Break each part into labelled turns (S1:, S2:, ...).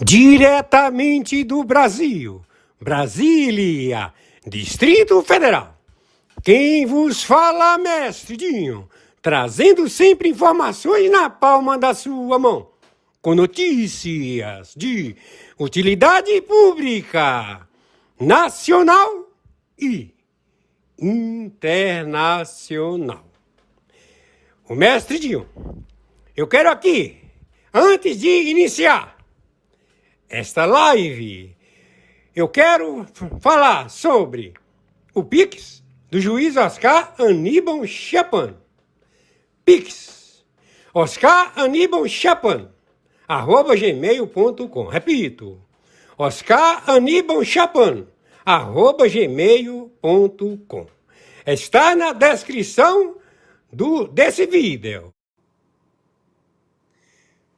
S1: Diretamente do Brasil, Brasília, Distrito Federal. Quem vos fala, mestre Dinho, trazendo sempre informações na palma da sua mão, com notícias de utilidade pública, nacional e internacional. O mestre Dinho, eu quero aqui, antes de iniciar esta live, eu quero falar sobre o Pix do juiz Oscar Aníbal Chapan. Pix, Oscar Aníbal Chapan, @gmail.com. Repito, Oscar Aníbal Chapan, @gmail.com. Está na descrição desse vídeo.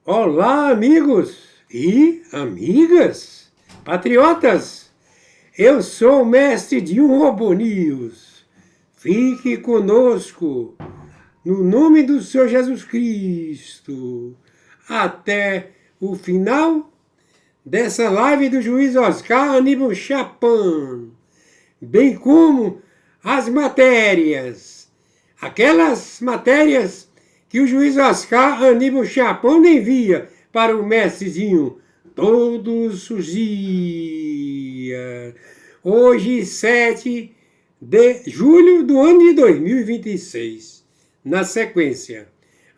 S1: Olá, amigos e amigas, patriotas, eu sou o mestre de Robô News. Fique conosco, no nome do Senhor Jesus Cristo, até o final dessa live do juiz Oscar Aníbal Chapan, bem como as matérias, aquelas matérias que o juiz Oscar Aníbal Chapan envia para o mestrezinho todos os dias. Hoje, 7 de julho do ano de 2026. Na sequência,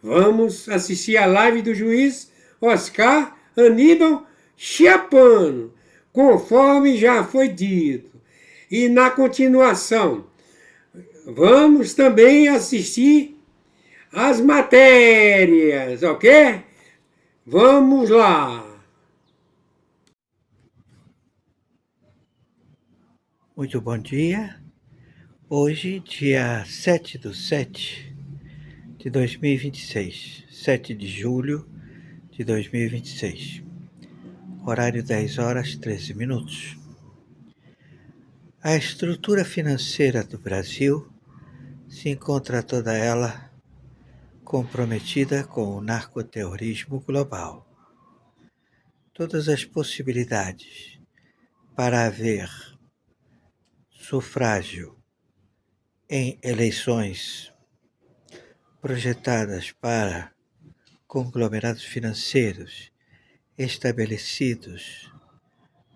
S1: vamos assistir a live do juiz Oscar Aníbal Chapan, conforme já foi dito. E na continuação, vamos também assistir as matérias, ok? Vamos lá!
S2: Muito bom dia. Hoje, dia 7/7 de 2026, 7 de julho de 2026. Horário 10 horas 13 minutos. A estrutura financeira do Brasil se encontra toda ela comprometida com o narcoterrorismo global. Todas as possibilidades para haver sufrágio em eleições projetadas para conglomerados financeiros estabelecidos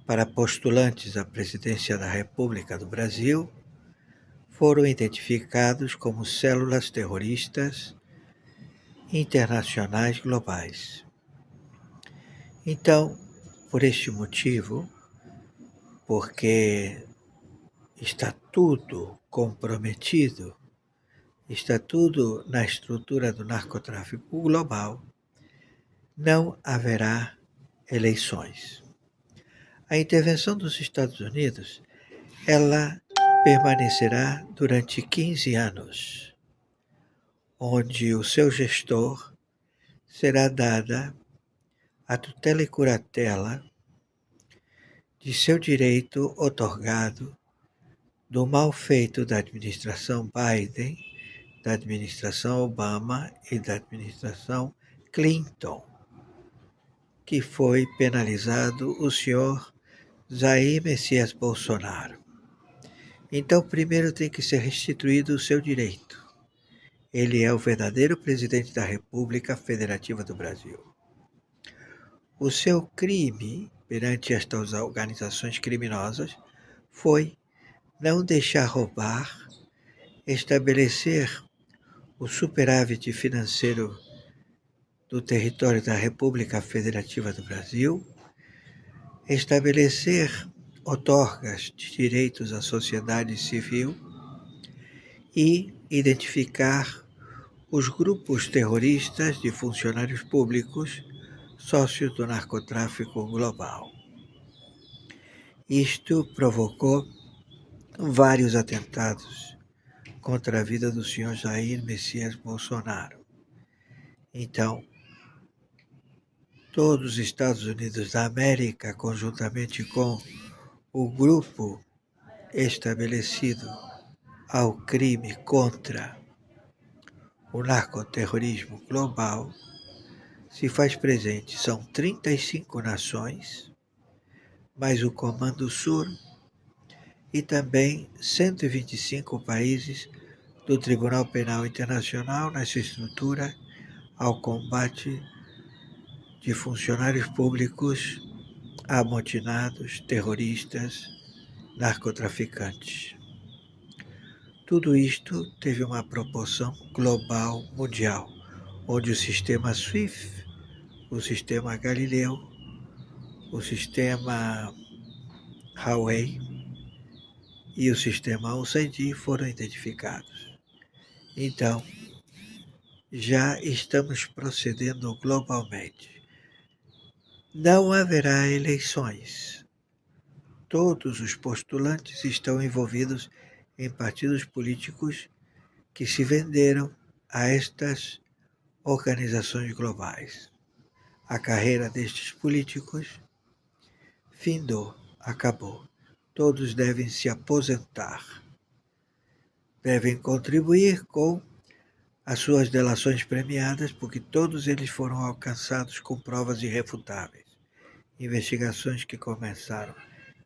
S2: para postulantes à presidência da República do Brasil foram identificados como células terroristas internacionais globais. Então, por este motivo, porque está tudo comprometido, está tudo na estrutura do narcotráfico global, não haverá eleições. A intervenção dos Estados Unidos, ela permanecerá durante 15 anos, onde o seu gestor será dada a tutela e curatela de seu direito otorgado do mal feito da administração Biden, da administração Obama e da administração Clinton, que foi penalizado o senhor Jair Messias Bolsonaro. Então, primeiro tem que ser restituído o seu direito. Ele é o verdadeiro presidente da República Federativa do Brasil. O seu crime perante estas organizações criminosas foi não deixar roubar, estabelecer o superávit financeiro do território da República Federativa do Brasil, estabelecer outorgas de direitos à sociedade civil e identificar os grupos terroristas de funcionários públicos sócios do narcotráfico global. Isto provocou vários atentados contra a vida do senhor Jair Messias Bolsonaro. Então, todos os Estados Unidos da América, conjuntamente com o grupo estabelecido ao crime contra o narcoterrorismo global, se faz presente. São 35 nações, mais o Comando Sur e também 125 países do Tribunal Penal Internacional nessa estrutura ao combate de funcionários públicos amotinados, terroristas, narcotraficantes. Tudo isto teve uma proporção global, mundial, onde o sistema SWIFT, o sistema Galileu, o sistema Huawei e o sistema USAID foram identificados. Então, já estamos procedendo globalmente. Não haverá eleições. Todos os postulantes estão envolvidos em partidos políticos que se venderam a estas organizações globais. A carreira destes políticos findou, acabou. Todos devem se aposentar. Devem contribuir com as suas delações premiadas, porque todos eles foram alcançados com provas irrefutáveis. Investigações que começaram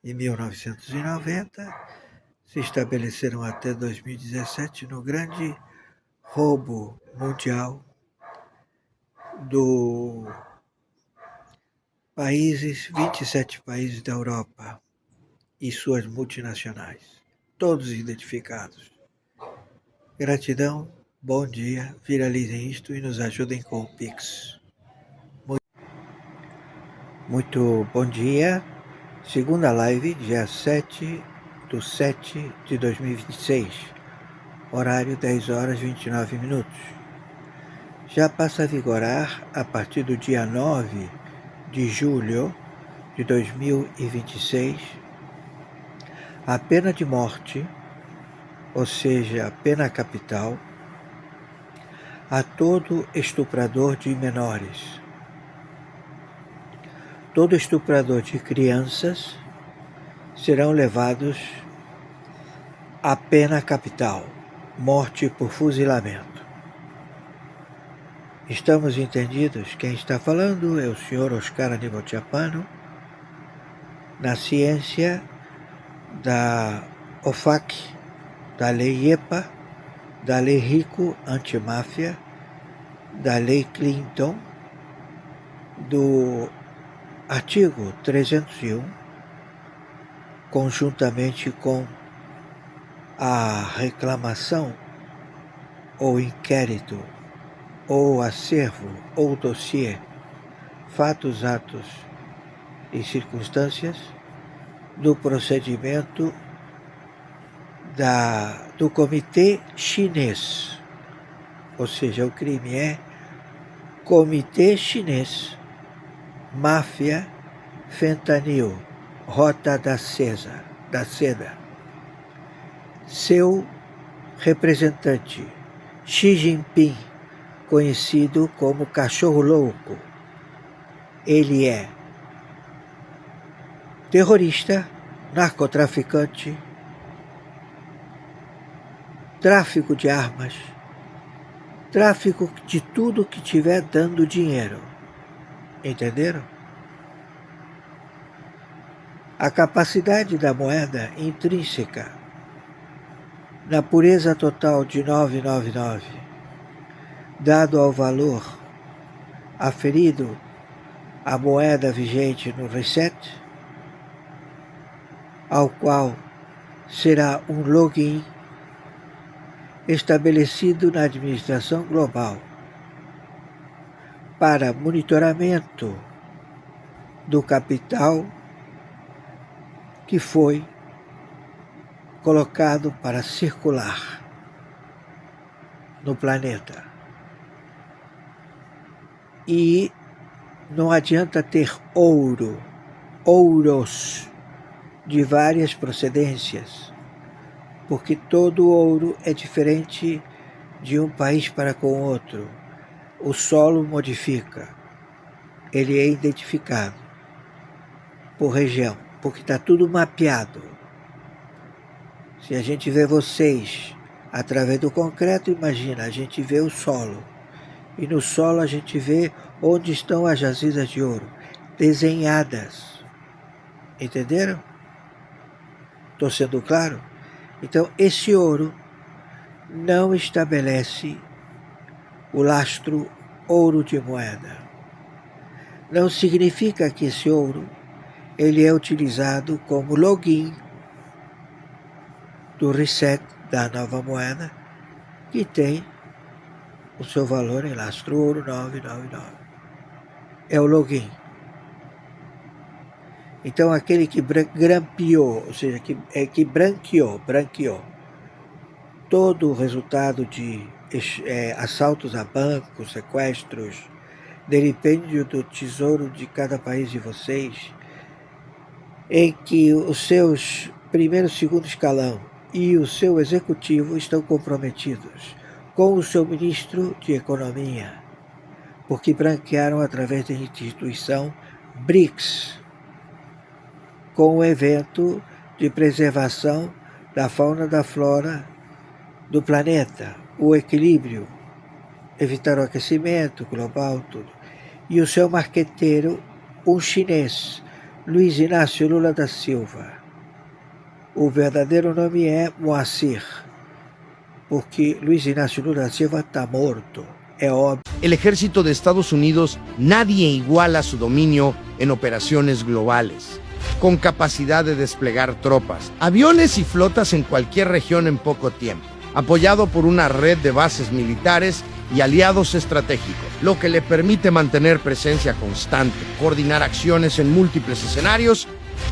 S2: em 1990, se estabeleceram até 2017 no grande roubo mundial do 27 países da Europa e suas multinacionais, todos identificados. Gratidão, bom dia, viralizem isto e nos ajudem com o Pix. Muito bom dia, segunda live, dia 7/7/2026, horário 10 horas 29 minutos. Já passa a vigorar, a partir do dia 9 de julho de 2026, a pena de morte, ou seja, a pena capital, a todo estuprador de menores. Todo estuprador de crianças serão levados à pena capital, morte por fuzilamento. Estamos entendidos? Quem está falando é o senhor Oscar Aníbal Chiappano, na ciência da OFAC, da Lei IEPA, da Lei Rico Antimáfia, da Lei Clinton, do artigo 301, conjuntamente com a reclamação ou inquérito ou acervo ou dossiê, fatos, atos e circunstâncias do procedimento do Comitê Chinês. Ou seja, o crime é Comitê Chinês, Máfia, Fentanil, Rota da Seda. Seu representante, Xi Jinping, conhecido como Cachorro Louco, ele é terrorista, narcotraficante, tráfico de armas, tráfico de tudo que estiver dando dinheiro. Entenderam? A capacidade da moeda intrínseca, na pureza total de 999, dado ao valor aferido à moeda vigente no reset, ao qual será um login estabelecido na administração global para monitoramento do capital que foi colocado para circular no planeta. E não adianta ter ouros de várias procedências, porque todo ouro é diferente de um país para com o outro. O solo modifica, ele é identificado por região, porque está tudo mapeado. Se a gente vê vocês através do concreto, imagina, a gente vê o solo. E no solo a gente vê onde estão as jazidas de ouro, desenhadas. Entenderam? Estou sendo claro? Então, esse ouro não estabelece o lastro ouro de moeda. Não significa que esse ouro ele é utilizado como login do reset da nova moeda, que tem o seu valor em lastro ouro 999. É o login. Então, aquele que grampeou, ou seja, que branqueou todo o resultado de assaltos a bancos, sequestros, delipêndio do tesouro de cada país de vocês, em que os seus primeiro e segundo escalão e o seu executivo estão comprometidos com o seu ministro de Economia, porque branquearam através da instituição BRICS, com o evento de preservação da fauna e da flora do planeta, o equilíbrio, evitar o aquecimento global, tudo. E o seu marqueteiro, um chinês, Luiz Inácio Lula da Silva. O verdadeiro nome é Moacir, porque Luiz Inácio Lula da Silva está morto, é óbvio.
S3: El ejército de Estados Unidos nadie iguala su dominio en operaciones globales, con capacidad de desplegar tropas, aviones y flotas en cualquier región en poco tiempo, apoyado por una red de bases militares y aliados estratégicos, lo que le permite mantener presencia constante, coordinar acciones en múltiples escenarios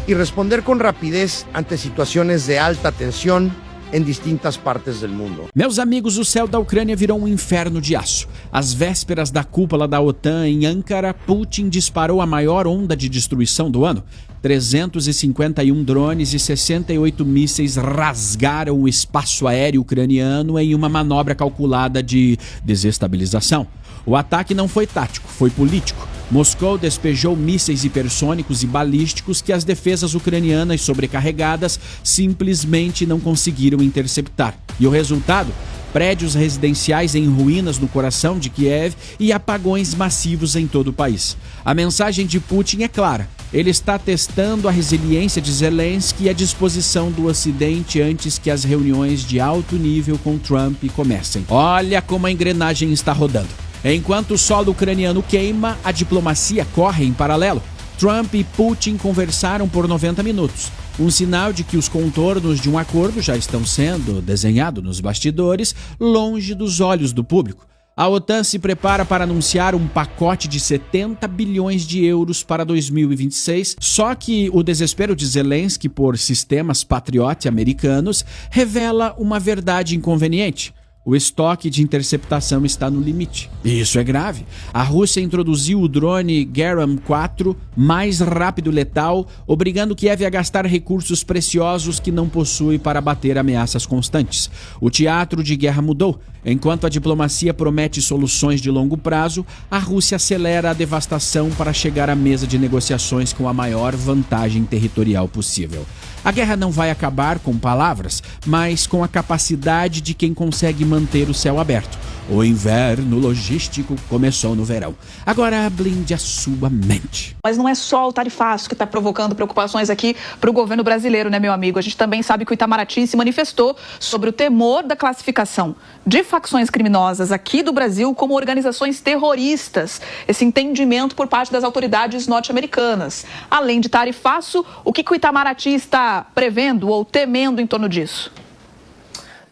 S3: y responder con rapidez ante situaciones de alta tensión em distintas partes do mundo.
S4: Meus amigos, o céu da Ucrânia virou um inferno de aço. Às vésperas da cúpula da OTAN em Ankara, Putin disparou a maior onda de destruição do ano. 351 drones e 68 mísseis rasgaram o espaço aéreo ucraniano em uma manobra calculada de desestabilização. O ataque não foi tático, foi político. Moscou despejou mísseis hipersônicos e balísticos que as defesas ucranianas sobrecarregadas simplesmente não conseguiram interceptar. E o resultado? Prédios residenciais em ruínas no coração de Kiev e apagões massivos em todo o país. A mensagem de Putin é clara. Ele está testando a resiliência de Zelensky e a disposição do Ocidente antes que as reuniões de alto nível com Trump comecem. Olha como a engrenagem está rodando. Enquanto o solo ucraniano queima, a diplomacia corre em paralelo. Trump e Putin conversaram por 90 minutos. Um sinal de que os contornos de um acordo já estão sendo desenhados nos bastidores, longe dos olhos do público. A OTAN se prepara para anunciar um pacote de 70 bilhões de euros para 2026, só que o desespero de Zelensky por sistemas Patriot americanos revela uma verdade inconveniente. O estoque de interceptação está no limite. E isso é grave. A Rússia introduziu o drone Geram-4, mais rápido e letal, obrigando Kiev a gastar recursos preciosos que não possui para bater ameaças constantes. O teatro de guerra mudou. Enquanto a diplomacia promete soluções de longo prazo, a Rússia acelera a devastação para chegar à mesa de negociações com a maior vantagem territorial possível. A guerra não vai acabar com palavras, mas com a capacidade de quem consegue manter o céu aberto. O inverno logístico começou no verão. Agora blinde a sua mente.
S5: Mas não é só o tarifaço que está provocando preocupações aqui para o governo brasileiro, né, meu amigo? A gente também sabe que o Itamaraty se manifestou sobre o temor da classificação de facções criminosas aqui do Brasil como organizações terroristas. Esse entendimento por parte das autoridades norte-americanas. Além de tarifaço, o que o Itamaraty está prevendo ou temendo em torno disso?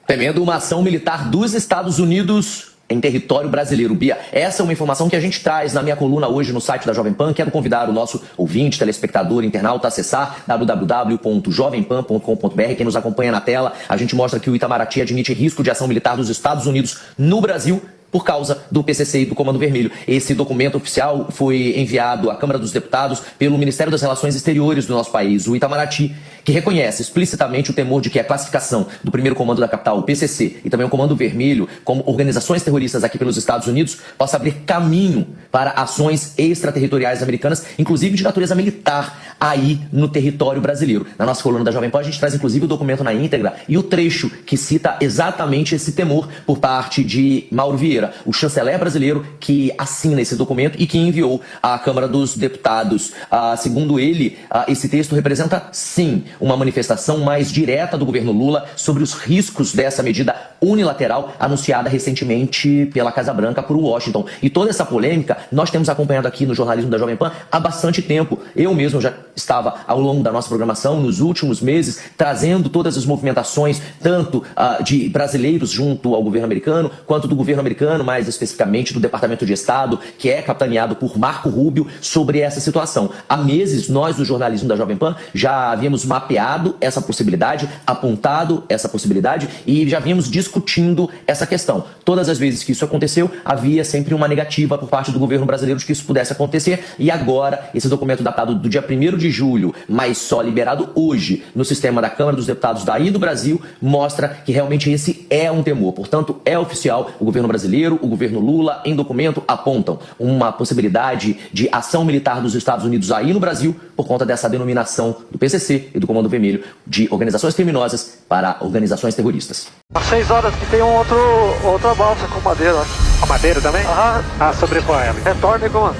S6: Temendo uma ação militar dos Estados Unidos em território brasileiro. Bia, essa é uma informação que a gente traz na minha coluna hoje no site da Jovem Pan. Quero convidar o nosso ouvinte, telespectador, internauta a acessar www.jovempan.com.br. Quem nos acompanha na tela, a gente mostra que o Itamaraty admite risco de ação militar dos Estados Unidos no Brasil por causa do PCC e do Comando Vermelho. Esse documento oficial foi enviado à Câmara dos Deputados pelo Ministério das Relações Exteriores do nosso país. O Itamaraty que reconhece explicitamente o temor de que a classificação do primeiro comando da capital, o PCC, e também o Comando Vermelho, como organizações terroristas aqui pelos Estados Unidos, possa abrir caminho para ações extraterritoriais americanas, inclusive de natureza militar, aí no território brasileiro. Na nossa coluna da Jovem Pan, a gente traz inclusive o documento na íntegra e o trecho que cita exatamente esse temor por parte de Mauro Vieira, o chanceler brasileiro que assina esse documento e que enviou à Câmara dos Deputados. Segundo ele, esse texto representa, sim, uma manifestação mais direta do governo Lula sobre os riscos dessa medida unilateral anunciada recentemente pela Casa Branca por Washington. E toda essa polêmica nós temos acompanhado aqui no jornalismo da Jovem Pan há bastante tempo. Eu mesmo já estava ao longo da nossa programação nos últimos meses trazendo todas as movimentações tanto de brasileiros junto ao governo americano quanto do governo americano, mais especificamente do Departamento de Estado, que é capitaneado por Marco Rubio, sobre essa situação. Há meses nós do jornalismo da Jovem Pan já havíamos mapeado essa possibilidade, apontado essa possibilidade e já vínhamos discutindo essa questão. Todas as vezes que isso aconteceu, havia sempre uma negativa por parte do governo brasileiro de que isso pudesse acontecer e agora esse documento datado do dia 1º de julho, mas só liberado hoje no sistema da Câmara dos Deputados daí do Brasil, mostra que realmente esse é um temor. Portanto, é oficial, o governo brasileiro, o governo Lula, em documento, apontam uma possibilidade de ação militar dos Estados Unidos aí no Brasil por conta dessa denominação do PCC e do Comando Vermelho de organizações criminosas para organizações terroristas.
S7: Às 6 horas que tem outra balsa com madeira.
S8: A madeira também?
S7: Aham.
S8: Sobrepõe ela.
S7: Retorna aí, comando.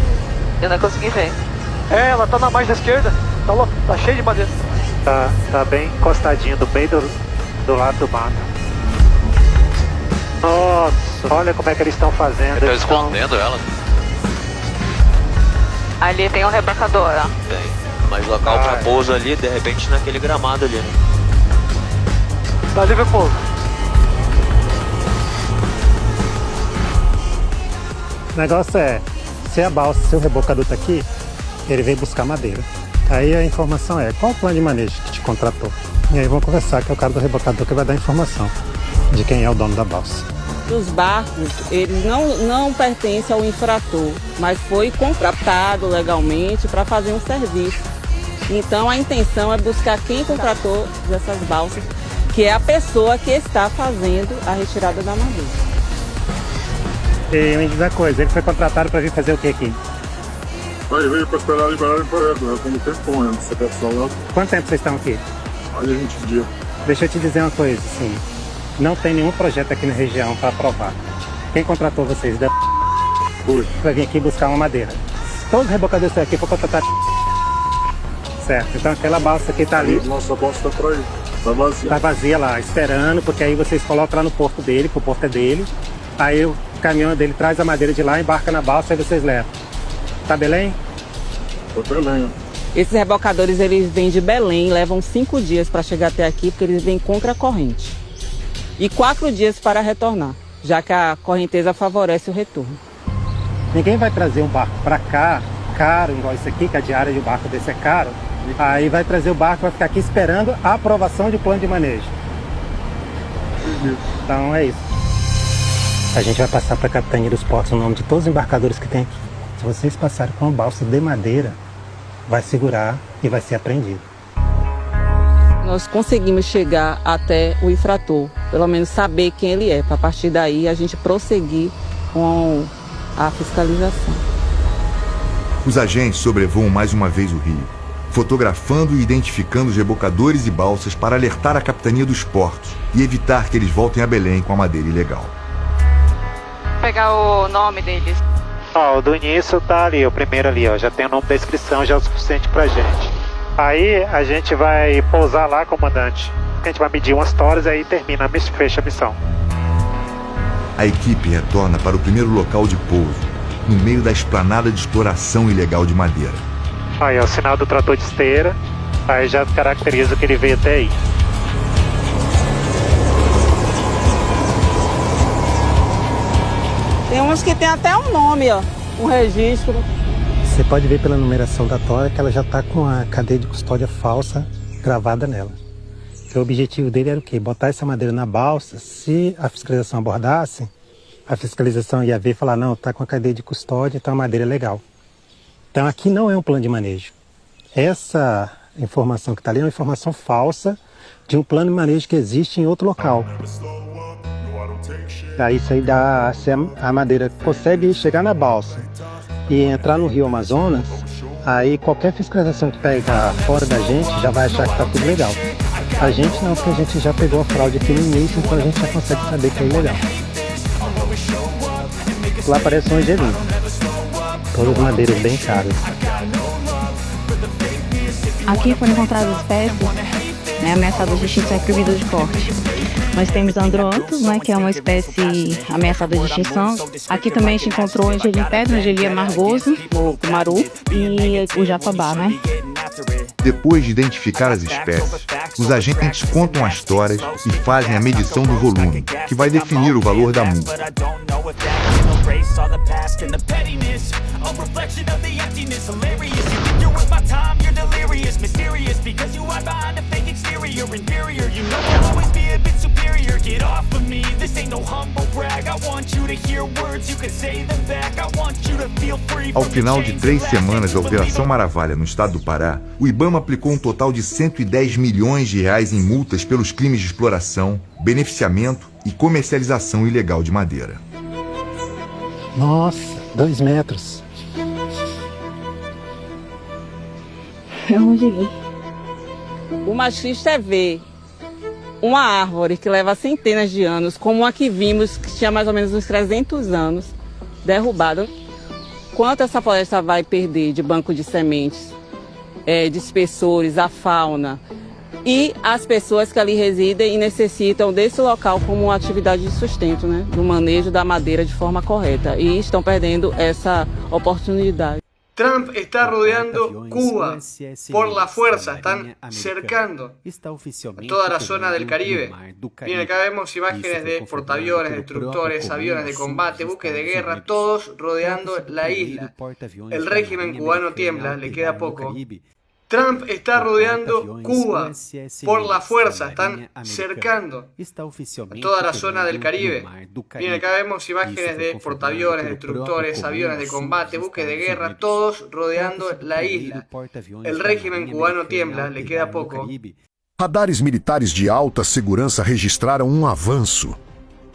S5: Eu não consegui ver.
S7: Ela tá na margem esquerda. Tá cheio de madeira.
S8: Tá bem encostadinho, bem do lado do mato. Nossa, olha como é que eles estão fazendo.
S9: Estão escondendo ela.
S5: Ali tem um rebarcador, ó.
S9: Tem. Mas local pra pouso ali, de repente naquele gramado ali, né?
S7: Tá livre pouso.
S8: O negócio é, se a balsa, se o rebocador tá aqui, ele veio buscar madeira. Aí a informação é, qual o plano de manejo que te contratou? E aí vamos conversar, que é o cara do rebocador que vai dar a informação de quem é o dono da balsa.
S10: Os barcos, eles não pertencem ao infrator, mas foi contratado legalmente para fazer um serviço. Então a intenção é buscar quem contratou essas balsas, que é a pessoa que está fazendo a retirada da madeira.
S8: E me diz a coisa, ele foi contratado para vir fazer o que aqui?
S11: Ele veio para esperar liberar o emprego, como tempo antes, essa pessoa.
S8: Quanto tempo vocês estão aqui?
S11: Olha, 20 dias.
S8: Deixa eu te dizer uma coisa, assim, não tem nenhum projeto aqui na região para aprovar. Quem contratou vocês? Para vir aqui buscar uma madeira. Todos os rebocadores estão aqui para contratar. Certo, então aquela balsa que está ali.
S11: Nossa balsa está para aí, está vazia.
S8: Está vazia lá, esperando, porque aí vocês colocam lá no porto dele, que o porto é dele. Aí o caminhão dele traz a madeira de lá, embarca na balsa e vocês levam. Tá Belém?
S11: Tá Belém.
S10: Esses rebocadores, eles vêm de Belém, levam 5 dias para chegar até aqui, porque eles vêm contra a corrente. E 4 dias para retornar, já que a correnteza favorece o retorno.
S8: Ninguém vai trazer um barco para cá, caro, igual isso aqui, que a diária de um barco desse é caro. Aí vai trazer o barco, vai ficar aqui esperando a aprovação de plano de manejo. Então é isso. A gente vai passar para a Capitania dos Portos o nome de todos os embarcadores que tem aqui. Se vocês passarem com uma balsa de madeira, vai segurar e vai ser apreendido.
S10: Nós conseguimos chegar até o infrator, pelo menos saber quem ele é, para a partir daí a gente prosseguir com a fiscalização.
S12: Os agentes sobrevoam mais uma vez o rio, fotografando e identificando os rebocadores e balsas para alertar a Capitania dos Portos e evitar que eles voltem a Belém com a madeira ilegal.
S5: Vou pegar o nome deles.
S8: O do início tá ali, o primeiro ali, ó, já tem o nome da inscrição, já é o suficiente pra gente. Aí a gente vai pousar lá, comandante. A gente vai medir umas horas e aí termina, fecha a missão.
S12: A equipe retorna para o primeiro local de pouso, no meio da esplanada de exploração ilegal de madeira.
S8: Aí é o sinal do trator de esteira, aí já caracteriza que ele veio até aí.
S10: Tem uns que tem até um nome, ó, um registro.
S8: Você pode ver pela numeração da tora que ela já está com a cadeia de custódia falsa gravada nela. O objetivo dele era o quê? Botar essa madeira na balsa, se a fiscalização abordasse, a fiscalização ia ver e falar, não, está com a cadeia de custódia, então a madeira é legal. Então aqui não é um plano de manejo. informação que está ali é uma informação falsa de um plano de manejo que existe em outro local. Aí isso aí dá, se a madeira consegue chegar na balsa e entrar no Rio Amazonas, aí qualquer fiscalização que pega fora da gente já vai achar que está tudo legal. A gente não, porque a gente já pegou a fraude aqui no início, então a gente já consegue saber que é ilegal. Lá parece um angelim. Todas madeiras bem caras.
S13: Aqui foram encontradas espécies ameaçadas de extinção e proibidas de corte. Nós temos androanthus, que é uma espécie ameaçada de extinção. Aqui também a gente encontrou o angelim pedra, o angelim amargoso, o cumaru e o japabá,
S12: Depois de identificar as espécies, os agentes contam as histórias e fazem a medição do volume, que vai definir o valor da multa. Ao final de 3 semanas da Operação Maravalha no estado do Pará, o IBAMA aplicou um total de 110 milhões de reais em multas pelos crimes de exploração, beneficiamento e comercialização ilegal de madeira.
S8: Nossa, 2 metros.
S13: É um angelim.
S10: O mais triste é ver uma árvore que leva centenas de anos, como a que vimos, que tinha mais ou menos uns 300 anos, derrubada. Quanto essa floresta vai perder de banco de sementes, de espessores, a fauna e as pessoas que ali residem e necessitam desse local como uma atividade de sustento, do manejo da madeira de forma correta, e estão perdendo essa oportunidade.
S14: Trump está rodeando Cuba por la fuerza, están cercando toda la zona del Caribe. Bien, acá vemos imágenes de portaaviones, destructores, aviones de combate, buques de guerra, todos rodeando la isla. El régimen cubano tiembla, le queda poco. Trump está rodeando Cuba por la fuerza, están cercando toda la zona del Caribe. Bien, acá vemos imágenes de portaaviones, destructores, aviones de combate, buques de guerra, todos rodeando la isla. El régimen cubano tiembla, le queda poco.
S15: Radares militares de alta segurança registraram um avanço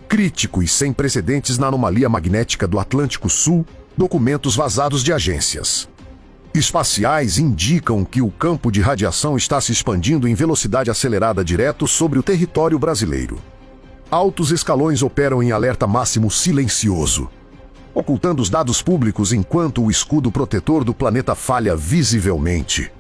S15: crítico e sem precedentes na anomalia magnética do Atlântico Sul, documentos vazados de agências espaciais indicam que o campo de radiação está se expandindo em velocidade acelerada direto sobre o território brasileiro. Altos escalões operam em alerta máximo silencioso, ocultando os dados públicos enquanto o escudo protetor do planeta falha visivelmente.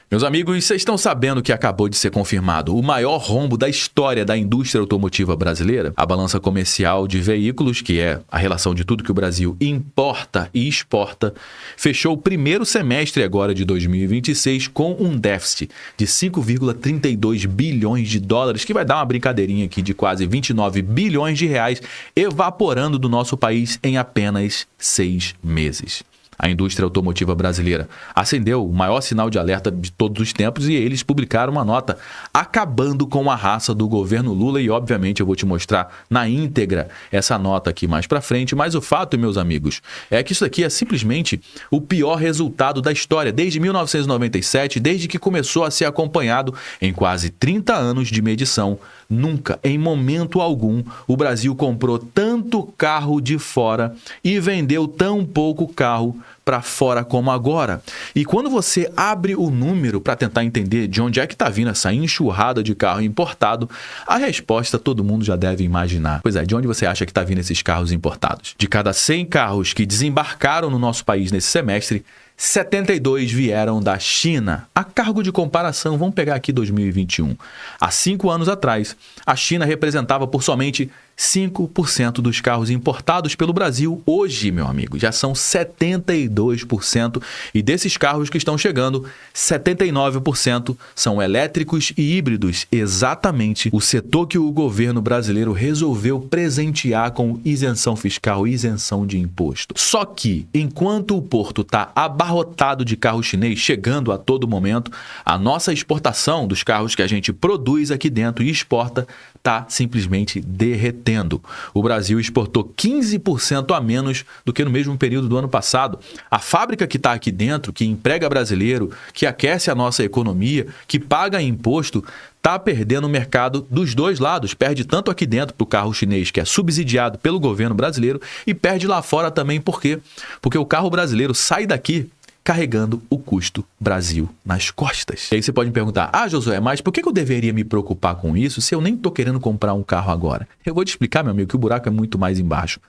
S16: Meus amigos, vocês estão sabendo que acabou de ser confirmado o maior rombo da história da indústria automotiva brasileira? A balança comercial de veículos, que é a relação de tudo que o Brasil importa e exporta, fechou o primeiro semestre agora de 2026 com um déficit de 5,32 bilhões de dólares, que vai dar uma brincadeirinha aqui de quase 29 bilhões de reais, evaporando do nosso país em apenas 6 meses. A indústria automotiva brasileira acendeu o maior sinal de alerta de todos os tempos e eles publicaram uma nota acabando com a raça do governo Lula, e obviamente eu vou te mostrar na íntegra essa nota aqui mais pra frente, mas o fato, meus amigos, é que isso aqui é simplesmente o pior resultado da história desde 1997, desde que começou a ser acompanhado em quase 30 anos de medição. Nunca, em momento algum, o Brasil comprou tanto carro de fora e vendeu tão pouco carro para fora como agora. E quando você abre o número para tentar entender de onde é que está vindo essa enxurrada de carro importado, a resposta todo mundo já deve imaginar. Pois é, de onde você acha que está vindo esses carros importados? De cada 100 carros que desembarcaram no nosso país nesse semestre, 72 vieram da China. A cargo de comparação, vamos pegar aqui 2021. Há 5 anos atrás, a China representava por somente 5% dos carros importados pelo Brasil. Hoje, meu amigo, já são 72%. E desses carros que estão chegando, 79% são elétricos e híbridos. Exatamente o setor que o governo brasileiro resolveu presentear com isenção fiscal, isenção de imposto. Só que, enquanto o porto está abarrotado de carro chinês chegando a todo momento, a nossa exportação dos carros que a gente produz aqui dentro e exporta está simplesmente derretendo. O Brasil exportou 15% a menos do que no mesmo período do ano passado. A fábrica que está aqui dentro, que emprega brasileiro, que aquece a nossa economia, que paga imposto, está perdendo o mercado dos dois lados. Perde tanto aqui dentro para o carro chinês, que é subsidiado pelo governo brasileiro, e perde lá fora também. Por quê? Porque o carro brasileiro sai daqui carregando o custo Brasil nas costas. E aí você pode me perguntar, Josué, mas por que eu deveria me preocupar com isso se eu nem estou querendo comprar um carro agora? Eu vou te explicar, meu amigo, que o buraco é muito mais embaixo.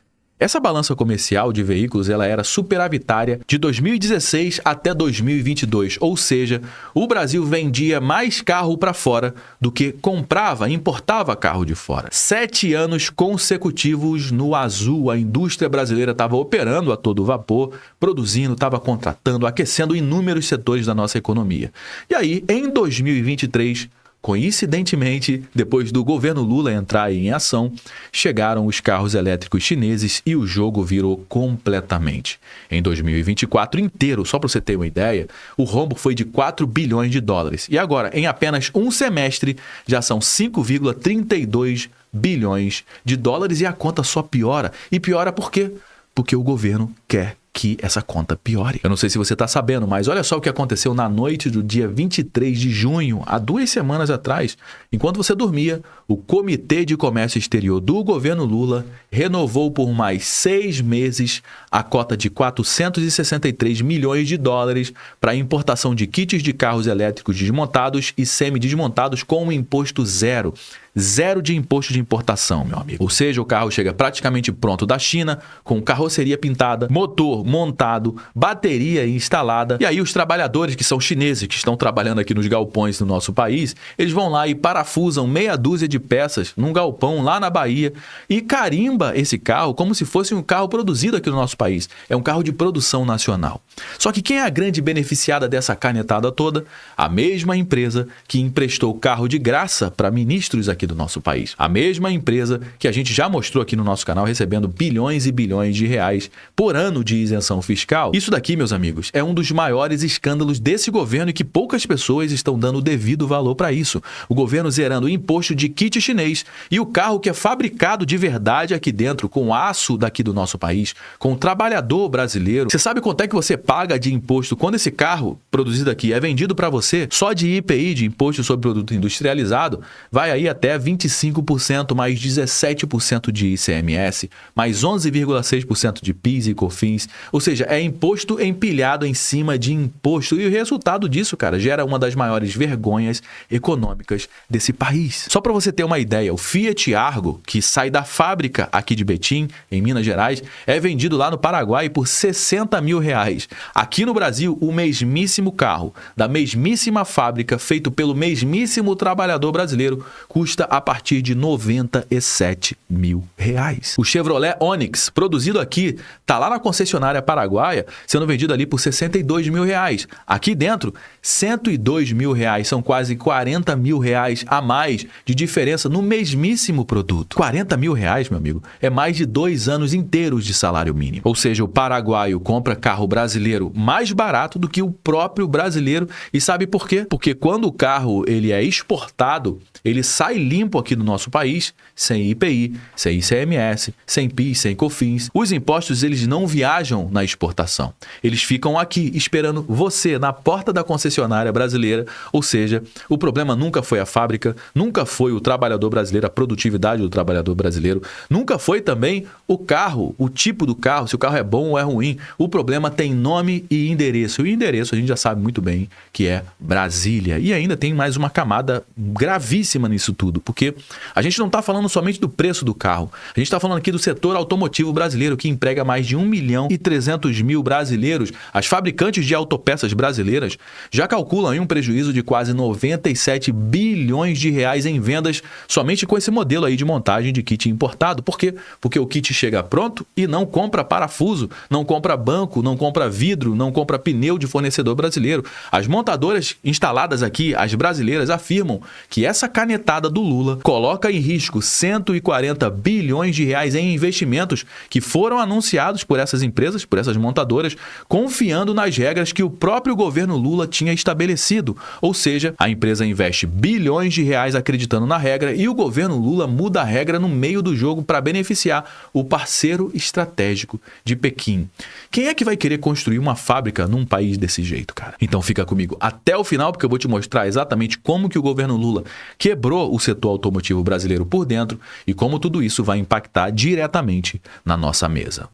S16: Essa balança comercial de veículos ela era superavitária de 2016 até 2022, ou seja, o Brasil vendia mais carro para fora do que comprava, importava carro de fora. 7 anos consecutivos no azul, a indústria brasileira estava operando a todo vapor, produzindo, estava contratando, aquecendo inúmeros setores da nossa economia. E aí, em 2023, coincidentemente, depois do governo Lula entrar em ação, chegaram os carros elétricos chineses e o jogo virou completamente. Em 2024 inteiro, só para você ter uma ideia, o rombo foi de 4 bilhões de dólares. E agora, em apenas um semestre, já são 5,32 bilhões de dólares e a conta só piora. E piora por quê? Porque o governo quer que essa conta piore. Eu não sei se você está sabendo, mas olha só o que aconteceu na noite do dia 23 de junho, há 2 semanas atrás. Enquanto você dormia, o Comitê de Comércio Exterior do governo Lula renovou por mais 6 meses a cota de 463 milhões de dólares para a importação de kits de carros elétricos desmontados e semi-desmontados com imposto zero. Zero de imposto de importação, meu amigo. Ou seja, o carro chega praticamente pronto da China, com carroceria pintada, motor montado, bateria instalada. E aí os trabalhadores que são chineses, que estão trabalhando aqui nos galpões do nosso país, eles vão lá e parafusam meia dúzia de peças num galpão lá na Bahia e carimba esse carro como se fosse um carro produzido aqui no nosso país. É um carro de produção nacional. Só que quem é a grande beneficiada dessa canetada toda? A mesma empresa que emprestou carro de graça para ministros aqui do nosso país. A mesma empresa que a gente já mostrou aqui no nosso canal recebendo bilhões e bilhões de reais por ano de isenção fiscal. Isso daqui, meus amigos, é um dos maiores escândalos desse governo e que poucas pessoas estão dando o devido valor para isso. O governo zerando o imposto de kit chinês e o carro que é fabricado de verdade aqui dentro, com aço daqui do nosso país, com o trabalhador brasileiro. Você sabe quanto é que você paga de imposto quando esse carro produzido aqui é vendido para você? Só de IPI, de Imposto sobre Produto Industrializado, vai aí até 25%, mais 17% de ICMS, mais 11,6% de PIS e COFINS, ou seja, é imposto empilhado em cima de imposto. E o resultado disso, cara, gera uma das maiores vergonhas econômicas desse país. Só para você ter uma ideia, o Fiat Argo, que sai da fábrica aqui de Betim, em Minas Gerais, é vendido lá no Paraguai por 60 mil reais. Aqui no Brasil, o mesmíssimo carro, da mesmíssima fábrica, feito pelo mesmíssimo trabalhador brasileiro, custa a partir de 97 mil reais. O Chevrolet Onix, produzido aqui, tá lá na concessionária paraguaia, sendo vendido ali por 62 mil reais. Aqui dentro, 102 mil reais, são quase 40 mil reais a mais de diferença no mesmíssimo produto. 40 mil reais, meu amigo, é mais de 2 anos inteiros de salário mínimo. Ou seja, o paraguaio compra carro brasileiro mais barato do que o próprio brasileiro. E sabe por quê? Porque quando o carro ele é exportado, ele sai limpo aqui no nosso país, sem IPI, sem ICMS, sem PIS, sem COFINS. Os impostos eles não viajam na exportação. Eles ficam aqui esperando você na porta da concessionária brasileira. Ou seja, o problema nunca foi a fábrica, nunca foi o trabalhador brasileiro, a produtividade do trabalhador brasileiro, nunca foi também o carro, o tipo do carro, se o carro é bom ou é ruim. O problema tem nome e endereço. E o endereço a gente já sabe muito bem que é Brasília. E ainda tem mais uma camada gravíssima nisso tudo, porque a gente não está falando somente do preço do carro, a gente está falando aqui do setor automotivo brasileiro, que emprega mais de 1.300.000 brasileiros. As fabricantes de autopeças brasileiras já calculam aí um prejuízo de quase 97 bilhões de reais em vendas somente com esse modelo aí de montagem de kit importado. Por quê? Porque o kit chega pronto e não compra parafuso, não compra banco, não compra vidro, não compra pneu de fornecedor brasileiro. As montadoras instaladas aqui, as brasileiras, afirmam que essa canetada do Lula coloca em risco 140 bilhões de reais em investimentos que foram anunciados por essas empresas, por essas montadoras, confiando nas regras que o próprio governo Lula tinha estabelecido. Ou seja, a empresa investe bilhões de reais acreditando na regra e o governo Lula muda a regra no meio do jogo para beneficiar o parceiro estratégico de Pequim. Quem é que vai querer construir uma fábrica num país desse jeito, cara? Então fica comigo até o final, porque eu vou te mostrar exatamente como que o governo Lula quebrou o setor automotivo brasileiro por dentro e como tudo isso vai impactar diretamente na nossa mesa.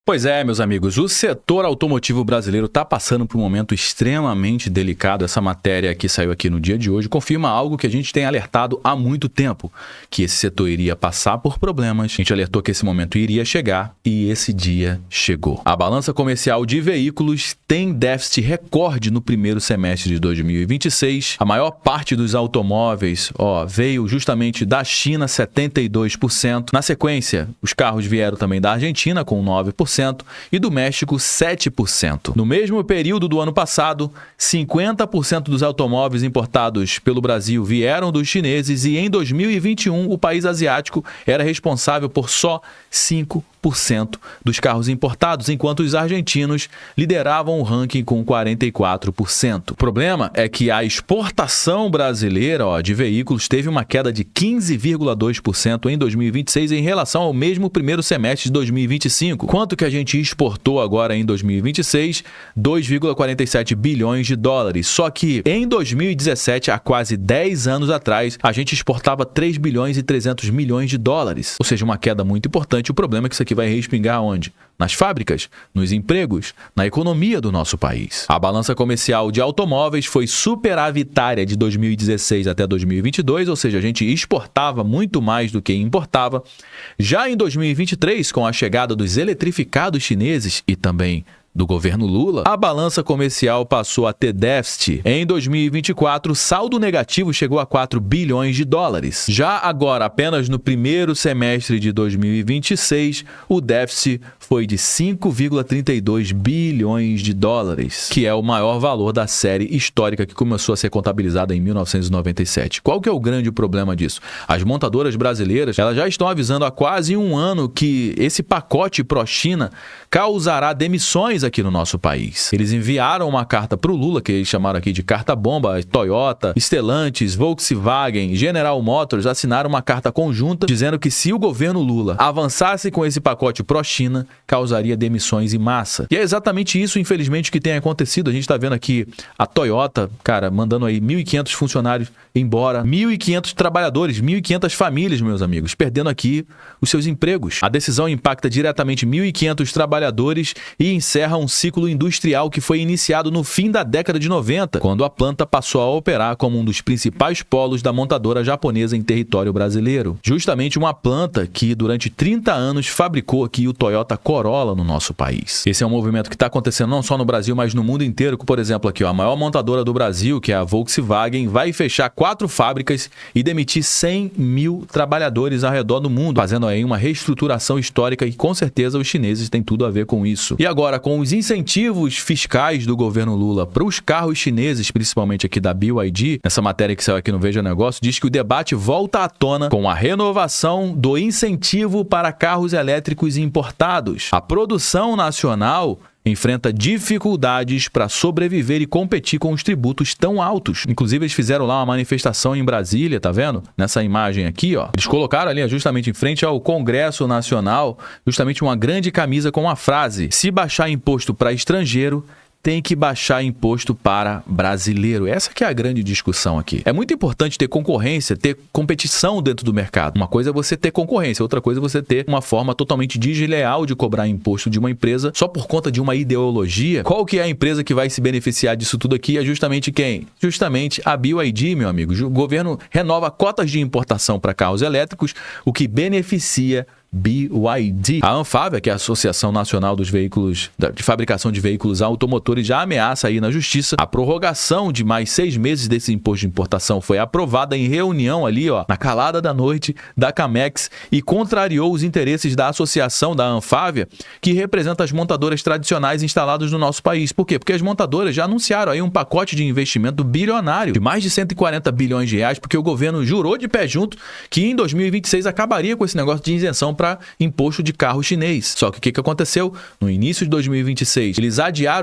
S16: Pois é, meus amigos, o setor automotivo brasileiro está passando por um momento extremamente delicado. Essa matéria que saiu aqui no dia de hoje confirma algo que a gente tem alertado há muito tempo, que esse setor iria passar por problemas. A gente alertou que esse momento iria chegar e esse dia chegou. A balança comercial de veículos tem déficit recorde no primeiro semestre de 2026. A maior parte dos automóveis veio justamente da China, 72%. Na sequência, os carros vieram também da Argentina, com 9%. E do México, 7%. No mesmo período do ano passado, 50% dos automóveis importados pelo Brasil vieram dos chineses e em 2021 o país asiático era responsável por só 5% dos carros importados, enquanto os argentinos lideravam o ranking com 44%. O problema é que a exportação brasileira de veículos teve uma queda de 15,2% em 2026 em relação ao mesmo primeiro semestre de 2025. Quanto que a gente exportou agora em 2026? 2,47 bilhões de dólares. Só que em 2017, há quase 10 anos atrás, a gente exportava 3 bilhões e 300 milhões de dólares. Ou seja, uma queda muito importante. O problema é que isso aqui vai respingar onde? Nas fábricas, nos empregos, na economia do nosso país. A balança comercial de automóveis foi superavitária de 2016 até 2022, ou seja, a gente exportava muito mais do que importava. Já em 2023, com a chegada dos eletrificados chineses e também do governo Lula, a balança comercial passou a ter déficit. Em 2024, o saldo negativo chegou a 4 bilhões de dólares. Já agora, apenas no primeiro semestre de 2026, o déficit foi de 5,32 bilhões de dólares, que é o maior valor da série histórica que começou a ser contabilizada em 1997. Qual que é o grande problema disso? As montadoras brasileiras, elas já estão avisando há quase um ano que esse pacote pró-China causará demissões aqui no nosso país. Eles enviaram uma carta para o Lula, que eles chamaram aqui de carta-bomba. Toyota, Stellantis, Volkswagen, General Motors assinaram uma carta conjunta dizendo que se o governo Lula avançasse com esse pacote pró-China, causaria demissões em massa. E é exatamente isso, infelizmente, que tem acontecido. A gente está vendo aqui a Toyota, cara, mandando aí 1.500 funcionários embora, 1.500 trabalhadores, 1.500 famílias, meus amigos, perdendo aqui os seus empregos. A decisão impacta diretamente 1.500 trabalhadores e encerra um ciclo industrial que foi iniciado no fim da década de 90, quando a planta passou a operar como um dos principais polos da montadora japonesa em território brasileiro. Justamente uma planta que durante 30 anos fabricou aqui o Toyota Corolla no nosso país. Esse é um movimento que está acontecendo não só no Brasil, mas no mundo inteiro. Por exemplo, aqui, a maior montadora do Brasil, que é a Volkswagen, vai fechar 4 fábricas e demitir 100 mil trabalhadores ao redor do mundo, fazendo aí uma reestruturação histórica e com certeza os chineses têm tudo a ver com isso. E agora, com os incentivos fiscais do governo Lula para os carros chineses, principalmente aqui da BYD, nessa matéria que saiu aqui no Veja Negócio, diz que o debate volta à tona com a renovação do incentivo para carros elétricos importados. A produção nacional enfrenta dificuldades para sobreviver e competir com os tributos tão altos. Inclusive, eles fizeram lá uma manifestação em Brasília, tá vendo? Nessa imagem aqui, ó. Eles colocaram ali, justamente em frente ao Congresso Nacional, justamente uma grande camisa com a frase: se baixar imposto para estrangeiro, tem que baixar imposto para brasileiro. Essa que é a grande discussão aqui. É muito importante ter concorrência, ter competição dentro do mercado. Uma coisa é você ter concorrência, outra coisa é você ter uma forma totalmente desleal de cobrar imposto de uma empresa só por conta de uma ideologia. Qual que é a empresa que vai se beneficiar disso tudo aqui? É justamente quem? Justamente a BYD, meu amigo. O governo renova cotas de importação para carros elétricos, o que beneficia BYD. A Anfávia, que é a Associação Nacional dos Veículos de Fabricação de Veículos Automotores, já ameaça aí na Justiça. A prorrogação de mais 6 meses desse imposto de importação foi aprovada em reunião ali, ó, na calada da noite da Camex, e contrariou os interesses da associação da Anfávia, que representa as montadoras tradicionais instaladas no nosso país. Por quê? Porque as montadoras já anunciaram aí um pacote de investimento bilionário de mais de 140 bilhões de reais, porque o governo jurou de pé junto que em 2026 acabaria com esse negócio de isenção para imposto de carro chinês. Só que o que aconteceu? No início de 2026,